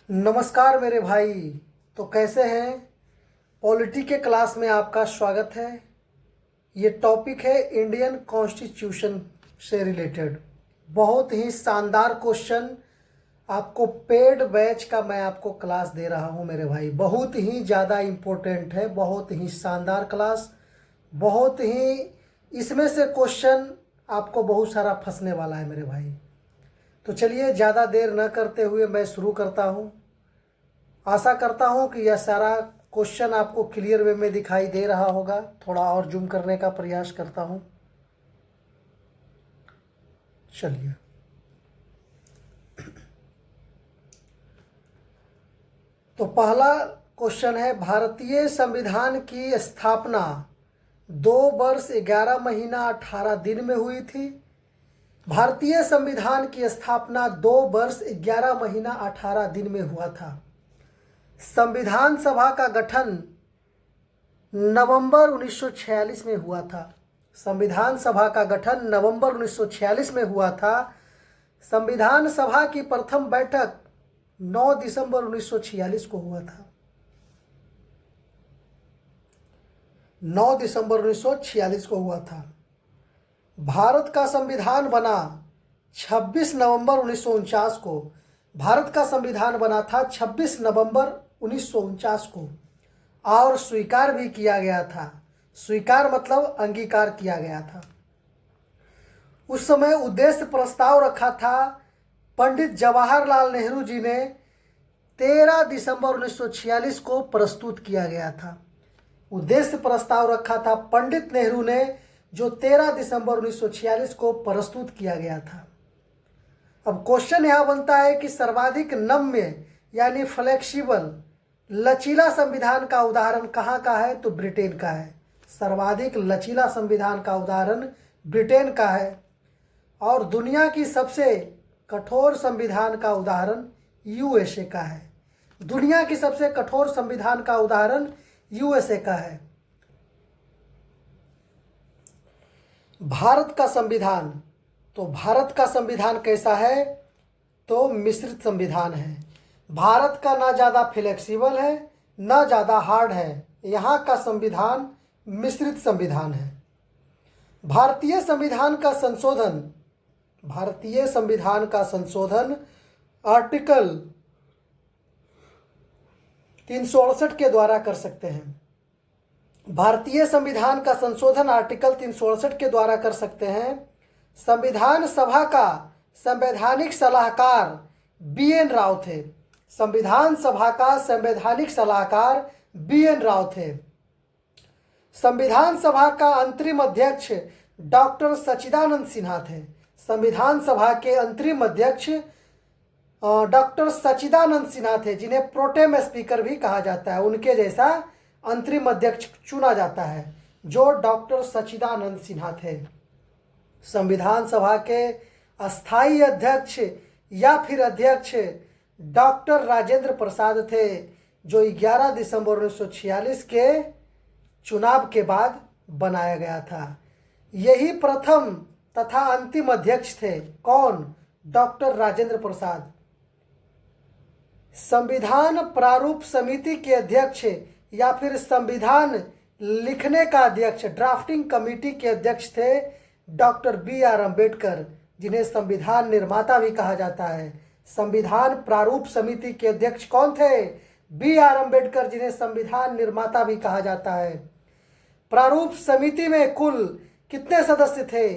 नमस्कार मेरे भाई। तो कैसे हैं? पॉलिटी के क्लास में आपका स्वागत है। ये टॉपिक है इंडियन कॉन्स्टिट्यूशन से रिलेटेड। बहुत ही शानदार क्वेश्चन आपको पेड बैच का मैं आपको क्लास दे रहा हूं मेरे भाई। बहुत ही ज़्यादा इम्पोर्टेंट है, बहुत ही शानदार क्लास। बहुत ही इसमें से क्वेश्चन आपको बहुत सारा फंसने वाला है मेरे भाई। तो चलिए ज़्यादा देर न करते हुए मैं शुरू करता हूँ। आशा करता हूँ कि यह सारा क्वेश्चन आपको क्लियर वे में दिखाई दे रहा होगा। थोड़ा और जूम करने का प्रयास करता हूँ। चलिए, तो पहला क्वेश्चन है, भारतीय संविधान की स्थापना 2 वर्ष 11 महीना 18 दिन में हुई थी। भारतीय संविधान की स्थापना 2 वर्ष 11 महीना 18 दिन में हुआ था। संविधान सभा का गठन नवंबर 1946 में हुआ था। संविधान सभा का गठन नवंबर 1946 में हुआ था। संविधान सभा की प्रथम बैठक 9 दिसंबर 1946 को हुआ था। 9 दिसंबर 1946 को हुआ था। भारत का संविधान बना 26 नवंबर 1949 को। भारत का संविधान बना था 26 नवंबर 1949 को और स्वीकार भी किया गया था। स्वीकार मतलब अंगीकार किया गया था। उस समय उद्देश्य प्रस्ताव रखा था पंडित जवाहरलाल नेहरू जी ने। 13 दिसंबर 1946 को प्रस्तुत किया गया था। उद्देश्य प्रस्ताव रखा था पंडित नेहरू ने, जो 13 दिसंबर 1946 को प्रस्तुत किया गया था। अब क्वेश्चन यह बनता है कि सर्वाधिक नम्य यानी फ्लेक्सिबल लचीला संविधान का उदाहरण कहाँ का है? तो ब्रिटेन का है। सर्वाधिक लचीला संविधान का उदाहरण ब्रिटेन का है। और दुनिया की सबसे कठोर संविधान का उदाहरण यूएसए का है। दुनिया की सबसे कठोर संविधान का उदाहरण यूएसए का है। भारत का संविधान, तो भारत का संविधान कैसा है? तो मिश्रित संविधान है। भारत का ना ज़्यादा फ्लेक्सिबल है ना ज़्यादा हार्ड है। यहाँ का संविधान मिश्रित संविधान है। भारतीय संविधान का संशोधन, भारतीय संविधान का संशोधन आर्टिकल 368 के द्वारा कर सकते हैं। भारतीय संविधान का संशोधन आर्टिकल 368 के द्वारा कर सकते हैं। संविधान सभा का संवैधानिक सलाहकार बीएन राव थे। संविधान सभा का संवैधानिक सलाहकार बीएन राव थे। संविधान सभा का अंतरिम अध्यक्ष डॉक्टर सच्चिदानंद सिन्हा थे। संविधान सभा के अंतरिम अध्यक्ष डॉक्टर सच्चिदानंद सिन्हा थे, जिन्हें प्रोटेम स्पीकर भी कहा जाता है। उनके जैसा अंतरिम अध्यक्ष चुना जाता है, जो डॉक्टर सच्चिदानंद सिन्हा थे। संविधान सभा के अस्थायी अध्यक्ष या फिर अध्यक्ष डॉक्टर राजेंद्र प्रसाद थे, जो 11 दिसंबर 1946 के चुनाव के बाद बनाया गया था। यही प्रथम तथा अंतिम अध्यक्ष थे। कौन? डॉक्टर राजेंद्र प्रसाद। संविधान प्रारूप समिति के अध्यक्ष या फिर संविधान लिखने का अध्यक्ष, ड्राफ्टिंग कमेटी के अध्यक्ष थे डॉक्टर बी.आर. अम्बेडकर, जिन्हें संविधान निर्माता भी कहा जाता है। संविधान प्रारूप समिति के अध्यक्ष कौन थे? बी.आर. अम्बेडकर, जिन्हें संविधान निर्माता भी कहा जाता है। प्रारूप समिति में कुल कितने सदस्य थे?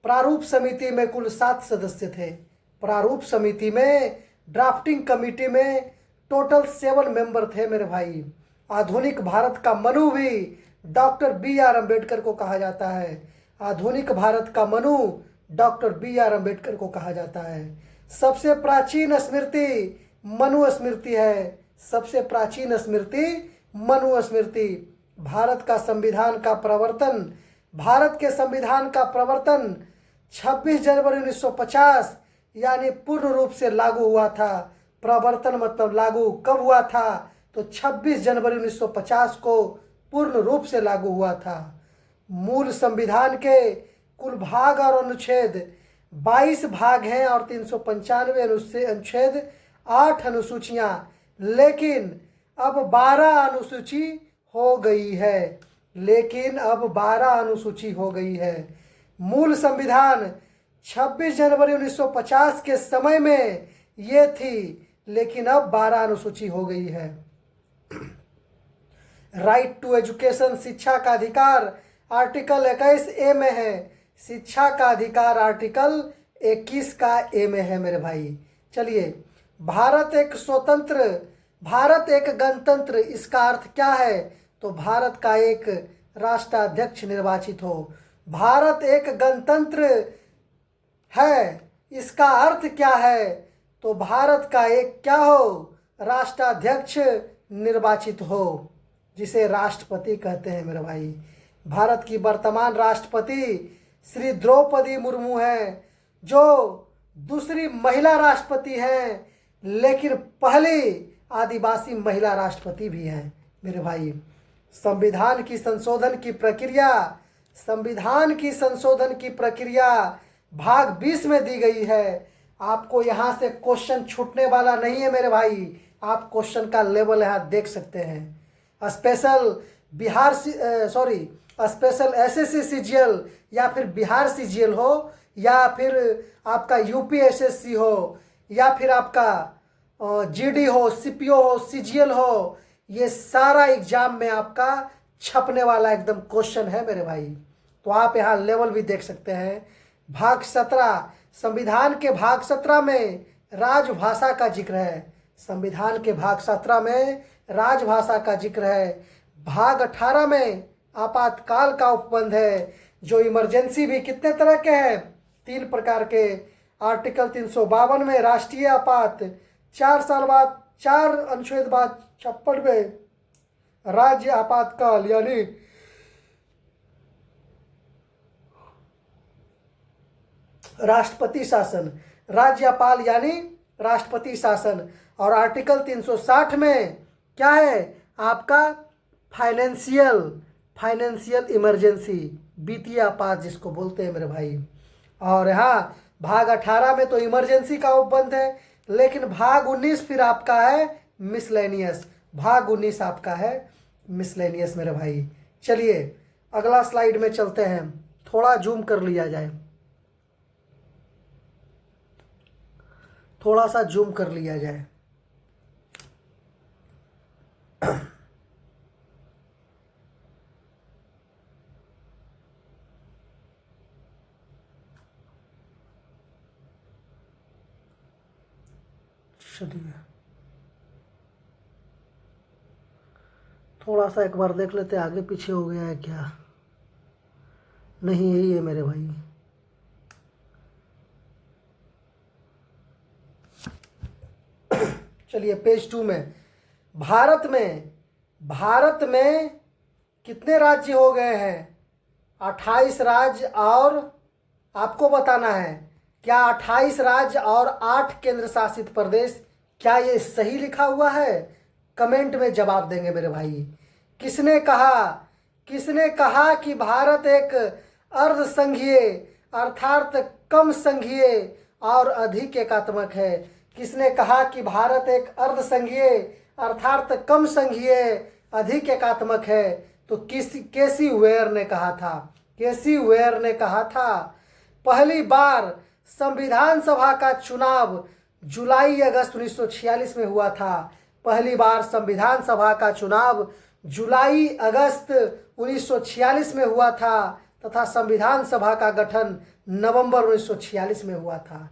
प्रारूप समिति में कुल 7 सदस्य थे। प्रारूप समिति में, ड्राफ्टिंग कमेटी में टोटल 7 मेंबर थे मेरे भाई। आधुनिक भारत का मनु भी डॉक्टर बी.आर. अम्बेडकर को कहा जाता है। आधुनिक भारत का मनु डॉक्टर बी.आर. अम्बेडकर को कहा जाता है। सबसे प्राचीन स्मृति मनु स्मृति है। सबसे प्राचीन स्मृति मनु स्मृति। भारत का संविधान का प्रवर्तन, भारत के संविधान का प्रवर्तन 26 जनवरी 1950 यानी पूर्ण रूप से लागू हुआ था। प्रवर्तन मतलब लागू कब हुआ था? तो 26 जनवरी 1950 को पूर्ण रूप से लागू हुआ था। मूल संविधान के कुल भाग और अनुच्छेद 22 भाग हैं और 395 अनुच्छेद, 8 अनुसूचियां लेकिन अब 12 अनुसूची हो गई है। लेकिन अब 12 अनुसूची हो गई है। मूल संविधान 26 जनवरी 1950 के समय में ये थी, लेकिन अब 12 अनुसूची हो गई है। राइट टू एजुकेशन, शिक्षा का अधिकार, आर्टिकल 21A में है। शिक्षा का अधिकार आर्टिकल 21 का ए में है मेरे भाई। चलिए, भारत एक स्वतंत्र, भारत एक गणतंत्र, इसका अर्थ क्या है? तो भारत का एक राष्ट्राध्यक्ष निर्वाचित हो। भारत एक गणतंत्र है, इसका अर्थ क्या है? तो भारत का एक क्या हो? राष्ट्राध्यक्ष निर्वाचित हो, जिसे राष्ट्रपति कहते हैं मेरे भाई। भारत की वर्तमान राष्ट्रपति श्री द्रौपदी मुर्मू हैं, जो दूसरी महिला राष्ट्रपति हैं, लेकिन पहली आदिवासी महिला राष्ट्रपति भी हैं मेरे भाई। संविधान की संशोधन की प्रक्रिया, संविधान की संशोधन की प्रक्रिया भाग 20 में दी गई है। आपको यहाँ से क्वेश्चन छूटने वाला नहीं है मेरे भाई। आप क्वेश्चन का लेवल यहाँ देख सकते हैं। Special Bihar special SSC CGL या फिर बिहार सीजीएल हो, या फिर आपका यूपी एसएससी हो, या फिर आपका जीडी हो, सीपीओ हो, सीजीएल हो, ये सारा एग्जाम में आपका छपने वाला एकदम क्वेश्चन है मेरे भाई। तो आप यहाँ लेवल भी देख सकते हैं। भाग 17, संविधान के भाग 17 में राजभाषा का जिक्र है। संविधान के भाग 17 में राजभाषा का जिक्र है। भाग 18 में आपातकाल का उपबंध है। जो इमरजेंसी भी कितने तरह के हैं? 3 प्रकार के। आर्टिकल 352 में राष्ट्रीय आपात, 4 साल बाद 4 अनुच्छेद बाद 56 में राज्य आपातकाल यानी राष्ट्रपति शासन, राज्यपाल यानी राष्ट्रपति शासन। और आर्टिकल 360 में क्या है? आपका फाइनेंशियल इमरजेंसी, वित्तीय आपात जिसको बोलते हैं मेरे भाई। और यहाँ भाग 18 में तो इमरजेंसी का उपबंध है, लेकिन भाग 19 फिर आपका है मिसलेनियस। भाग 19 आपका है मिसलेनियस मेरे भाई। चलिए अगला स्लाइड में चलते हैं। थोड़ा जूम कर लिया जाए, थोड़ा सा जूम कर लिया जाए। चलिए थोड़ा सा एक बार देख लेते, आगे पीछे हो गया है क्या? नहीं, यही है मेरे भाई। चलिए पेज 2 में, भारत में कितने राज्य हो गए हैं? 28 राज्य, और आपको बताना है क्या 28 राज्य और 8 केंद्र शासित प्रदेश, क्या ये सही लिखा हुआ है? कमेंट में जवाब देंगे मेरे भाई। किसने कहा कि भारत एक अर्ध संघीय अर्थात कम संघीय और अधिक एकात्मक है? किसने कहा कि भारत एक अर्ध संघीय अर्थात कम संघीय अधिक एकात्मक है? तो केसी वेयर ने कहा था। केसी वेयर ने कहा था। पहली बार संविधान सभा का चुनाव जुलाई अगस्त 1946 में हुआ था। पहली बार संविधान सभा का चुनाव जुलाई अगस्त 1946 में हुआ था, तथा संविधान सभा का गठन नवंबर 1946 में हुआ था।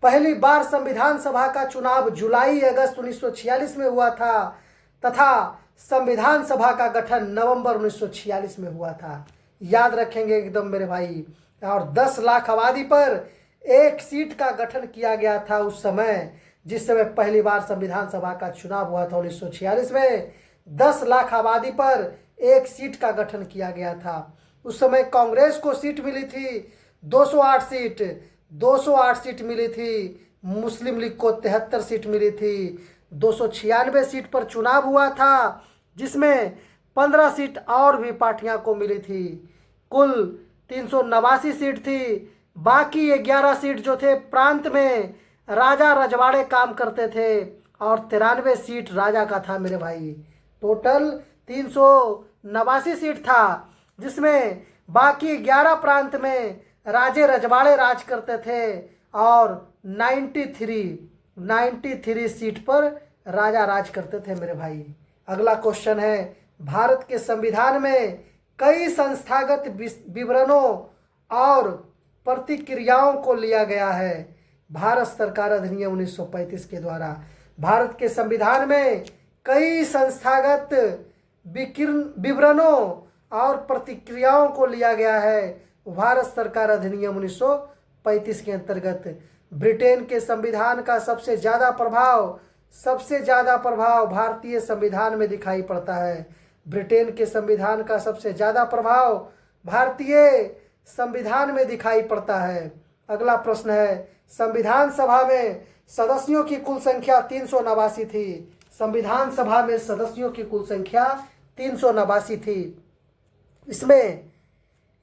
पहली बार संविधान सभा का चुनाव जुलाई अगस्त 1946 में हुआ था, तथा संविधान सभा का गठन नवंबर 1946 में हुआ था। याद रखेंगे एकदम मेरे भाई। और 10 लाख आबादी पर 1 सीट का गठन किया गया था उस समय, जिस समय पहली बार संविधान सभा का चुनाव हुआ था 1946 में। 10 लाख आबादी पर 1 सीट का गठन किया गया था। उस समय कांग्रेस को सीट मिली थी 208 सीट, 208 सीट मिली थी। मुस्लिम लीग को 73 सीट मिली थी। 296 सीट पर चुनाव हुआ था, जिसमें 15 सीट और भी पार्टियां को मिली थी। कुल 389 सीट थी। बाकी 11 सीट जो थे प्रांत में राजा रजवाड़े काम करते थे, और 93 सीट राजा का था मेरे भाई। टोटल 389 सीट था, जिसमें बाकी 11 प्रांत में राजे रजवाड़े राज करते थे और 93 सीट पर राजा राज करते थे मेरे भाई। अगला क्वेश्चन है, भारत के संविधान में कई संस्थागत विवरणों और प्रतिक्रियाओं को लिया गया है। भारत सरकार अधिनियम 1935 के द्वारा भारत के संविधान में कई संस्थागत विवरणों और प्रतिक्रियाओं को लिया गया है। भारत सरकार अधिनियम 1935 के अंतर्गत ब्रिटेन के संविधान का सबसे ज़्यादा प्रभाव भारतीय संविधान में दिखाई पड़ता है। ब्रिटेन के संविधान का सबसे ज़्यादा प्रभाव भारतीय संविधान में दिखाई पड़ता है। अगला प्रश्न है, संविधान सभा में सदस्यों की कुल संख्या 389 थी। संविधान सभा में सदस्यों की कुल संख्या 389 थी।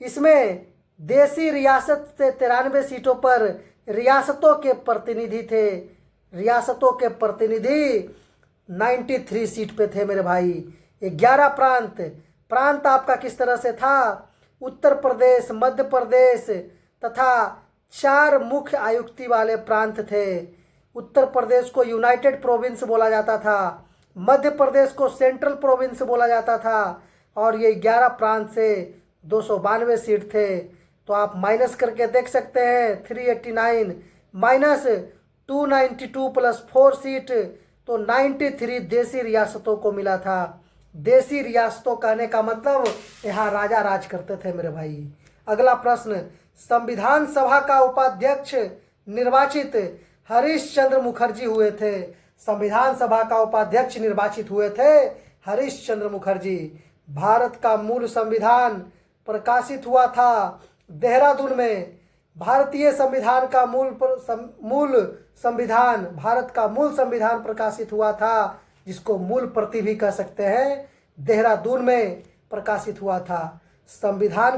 इसमें देसी रियासत से 93 सीटों पर रियासतों के प्रतिनिधि थे। रियासतों के प्रतिनिधि 93 सीट पे थे मेरे भाई। 11 प्रांत आपका किस तरह से था? उत्तर प्रदेश, मध्य प्रदेश तथा 4 मुख्य आयुक्ति वाले प्रांत थे। उत्तर प्रदेश को यूनाइटेड प्रोविंस बोला जाता था, मध्य प्रदेश को सेंट्रल प्रोविंस बोला जाता था और ये 11 प्रांत से 292 सीट थे। तो आप माइनस करके देख सकते हैं, 389 माइनस 292 प्लस 4 सीट, तो 93 देसी रियासतों को मिला था। देसी रियासतों कहने का मतलब यहाँ राजा राज करते थे मेरे भाई। अगला प्रश्न, संविधान सभा का उपाध्यक्ष निर्वाचित हरीश चंद्र मुखर्जी हुए थे। संविधान सभा का उपाध्यक्ष निर्वाचित हुए थे हरीश चंद्र मुखर्जी। भारत का मूल संविधान प्रकाशित हुआ था देहरादून में। भारतीय संविधान का भारत का मूल संविधान प्रकाशित हुआ था, जिसको मूल प्रति भी कह सकते हैं, देहरादून में प्रकाशित हुआ था। संविधान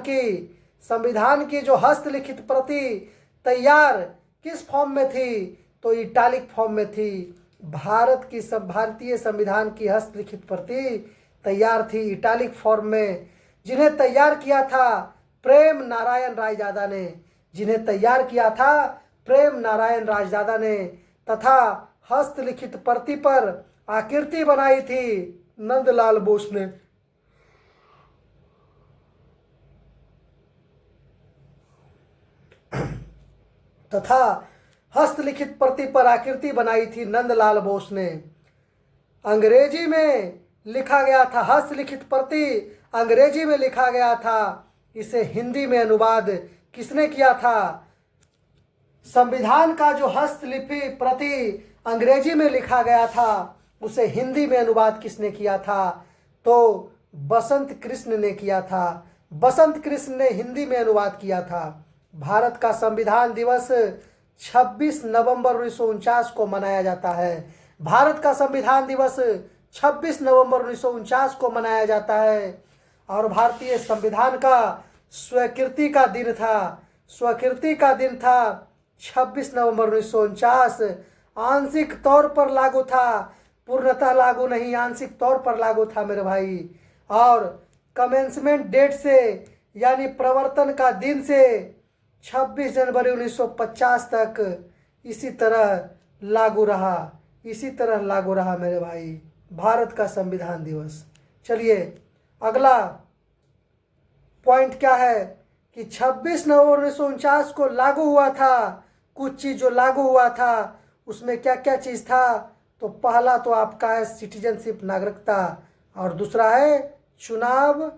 की जो हस्तलिखित प्रति तैयार किस फॉर्म में थी? तो इटालिक फॉर्म में थी। भारतीय संविधान की हस्तलिखित प्रति तैयार थी इटालिक फॉर्म में, जिन्हें तैयार किया था प्रेम नारायण रायजादा ने तथा हस्तलिखित प्रति पर आकृति बनाई थी नंदलाल बोस ने। अंग्रेजी में लिखा गया था, हस्तलिखित प्रति अंग्रेजी में लिखा गया था। इसे हिंदी में अनुवाद किसने किया था? संविधान का जो हस्तलिखित प्रति अंग्रेजी में लिखा गया था, उसे हिंदी में अनुवाद किसने किया था? तो बसंत कृष्ण ने किया था। बसंत कृष्ण ने हिंदी में अनुवाद किया था। भारत का संविधान दिवस 26 नवंबर 1949 को मनाया जाता है। भारत का संविधान दिवस 26 नवंबर 1949 को मनाया जाता है और भारतीय संविधान का स्वीकृति का दिन था 26 नवंबर 1949। आंशिक तौर पर लागू था, पूर्णतः लागू नहीं, आंशिक तौर पर लागू था मेरे भाई। और कमेंसमेंट डेट से यानी प्रवर्तन का दिन से 26 जनवरी 1950 तक इसी तरह लागू रहा मेरे भाई भारत का संविधान दिवस। चलिए अगला पॉइंट क्या है कि 26 नवंबर 1949 को लागू हुआ था। कुछ चीज़ जो लागू हुआ था उसमें क्या क्या चीज़ था? तो पहला तो आपका है सिटीजनशिप, नागरिकता, और दूसरा है चुनाव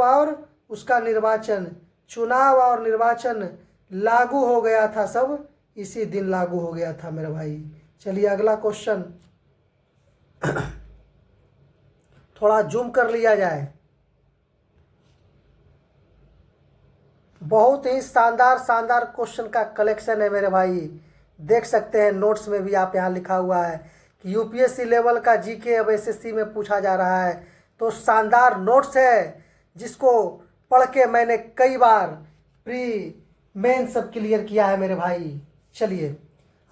और उसका निर्वाचन। चुनाव और निर्वाचन लागू हो गया था, सब इसी दिन लागू हो गया था मेरे भाई। चलिए अगला क्वेश्चन थोड़ा जूम कर लिया जाए। बहुत ही शानदार क्वेश्चन का कलेक्शन है मेरे भाई, देख सकते हैं नोट्स में भी आप यहाँ लिखा हुआ है कि यूपीएससी लेवल का जीके अब एसएससी में पूछा जा रहा है। तो शानदार नोट्स है जिसको पढ़ के मैंने कई बार प्री मेन सब क्लियर किया है मेरे भाई। चलिए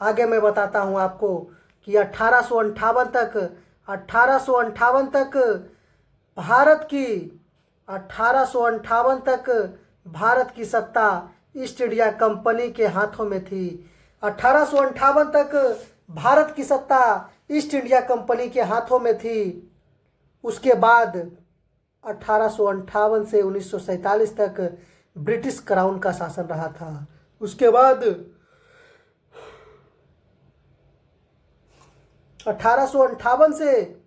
आगे मैं बताता हूँ आपको कि 1858 तक भारत की सत्ता ईस्ट इंडिया कंपनी के हाथों में थी। 1858 तक भारत की सत्ता ईस्ट इंडिया कंपनी के हाथों में थी। उसके बाद 1858 से 1947 तक ब्रिटिश क्राउन का शासन रहा था। उसके बाद 1858 से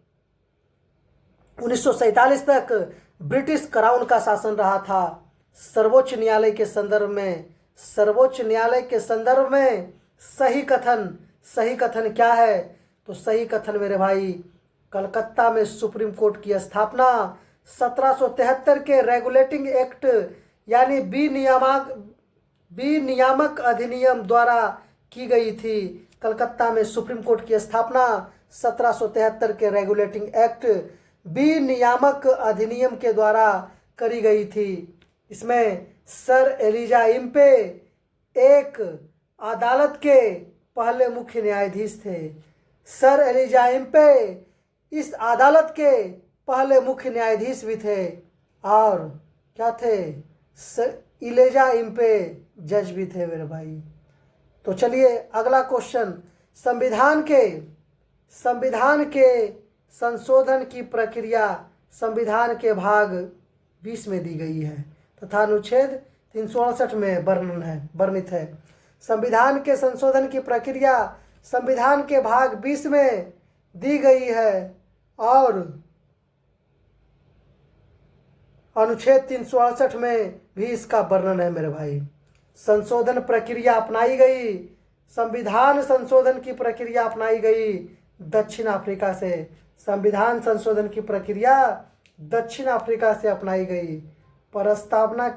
1947 तक ब्रिटिश क्राउन का शासन रहा था। सर्वोच्च न्यायालय के संदर्भ में सही कथन क्या है? तो सही कथन मेरे भाई, कलकत्ता में सुप्रीम कोर्ट की स्थापना 1773 के रेगुलेटिंग एक्ट यानी विनियामक अधिनियम द्वारा की गई थी। कलकत्ता में सुप्रीम कोर्ट की स्थापना 1773 के रेगुलेटिंग एक्ट विनियामक अधिनियम के द्वारा करी गई थी। इसमें सर एलिजा इम्पे एक अदालत के पहले मुख्य न्यायाधीश थे। सर एलिजा इम्पे इस अदालत के पहले मुख्य न्यायाधीश भी थे और क्या थे? सर एलिजा इम्पे जज भी थे मेरे भाई। तो चलिए अगला क्वेश्चन, संविधान के संशोधन की प्रक्रिया संविधान के भाग 20 में दी गई है तथा अनुच्छेद 368 में वर्णित है। संविधान के संशोधन की प्रक्रिया संविधान के भाग 20 में दी गई है और अनुच्छेद 368 में भी इसका वर्णन है मेरे भाई। संशोधन प्रक्रिया अपनाई गई, संविधान संशोधन की प्रक्रिया अपनाई गई दक्षिण अफ्रीका से। संविधान संशोधन की प्रक्रिया दक्षिण अफ्रीका से अपनाई गई। प्रस्तावना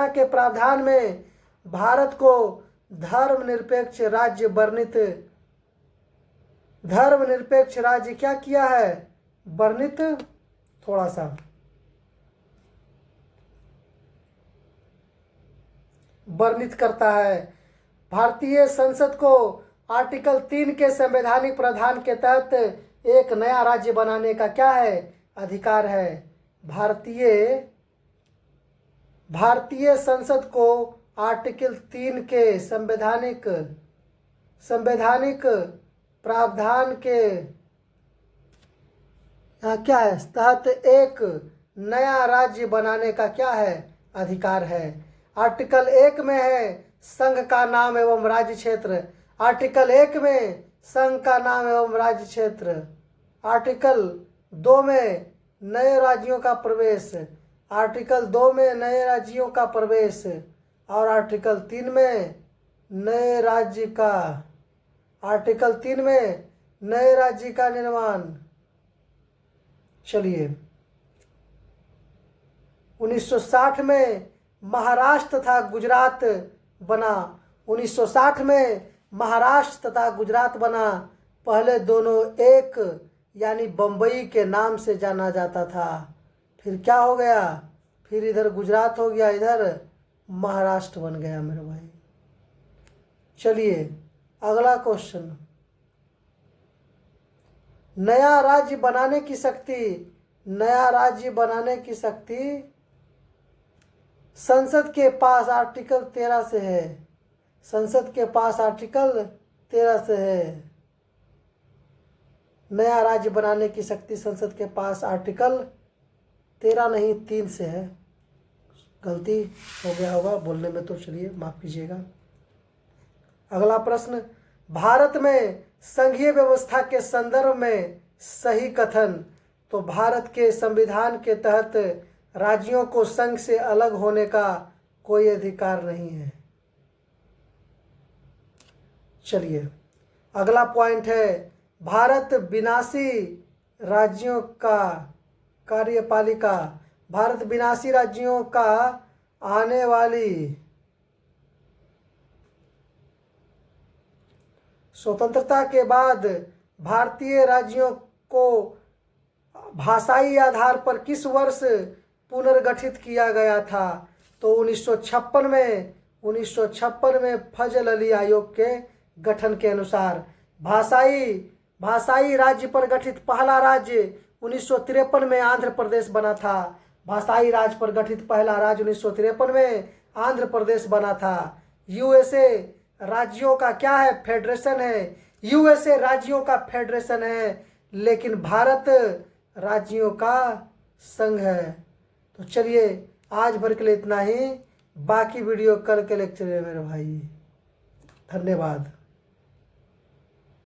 के प्रावधान में भारत को धर्मनिरपेक्ष राज्य क्या किया है? वर्णित थोड़ा सा वर्णित करता है। भारतीय संसद को आर्टिकल 3 के संवैधानिक प्रावधान के तहत एक नया राज्य बनाने का क्या है? अधिकार है। भारतीय संसद को आर्टिकल 3 के संवैधानिक प्रावधान के क्या है? तहत एक नया राज्य बनाने का क्या है? अधिकार है। आर्टिकल 1 में है संघ का नाम एवं राज्य क्षेत्र। आर्टिकल 1 में संघ का नाम एवं राज्य क्षेत्र। आर्टिकल 2 में नए राज्यों का प्रवेश। आर्टिकल 2 में नए राज्यों का प्रवेश और आर्टिकल 3 में नए राज्य का निर्माण। चलिए 1960 में महाराष्ट्र तथा गुजरात बना। 1960 में महाराष्ट्र तथा गुजरात बना। पहले दोनों एक यानी बम्बई के नाम से जाना जाता था। फिर क्या हो गया? फिर इधर गुजरात हो गया, इधर महाराष्ट्र बन गया मेरे भाई। चलिए अगला क्वेश्चन, नया राज्य बनाने की शक्ति संसद के पास आर्टिकल 13 से है। संसद के पास आर्टिकल 13 से है। नया राज्य बनाने की शक्ति संसद के पास आर्टिकल 13 नहीं 3 से है। गलती हो गया होगा बोलने में, तो चलिए माफ कीजिएगा। अगला प्रश्न, भारत में संघीय व्यवस्था के संदर्भ में सही कथन। तो भारत के संविधान के तहत राज्यों को संघ से अलग होने का कोई अधिकार नहीं है। चलिए अगला पॉइंट है, भारत विनाशी राज्यों का कार्यपालिका। भारत विनाशी राज्यों का आने वाली स्वतंत्रता के बाद भारतीय राज्यों को भाषाई आधार पर किस वर्ष पुनर्गठित किया गया था? तो 1956 में 1956 में फजल अली आयोग के गठन के अनुसार। भाषाई राज्य पर गठित पहला राज्य 1953 में आंध्र प्रदेश बना था। भाषाई राज्य पर गठित पहला राज्य 1953 में आंध्र प्रदेश बना था। यूएसए राज्यों का क्या है? फेडरेशन है। यूएसए राज्यों का फेडरेशन है, लेकिन भारत राज्यों का संघ है। तो चलिए आज भर के लिए इतना ही, बाकी वीडियो कल के लेक्चर में मेरे भाई। धन्यवाद।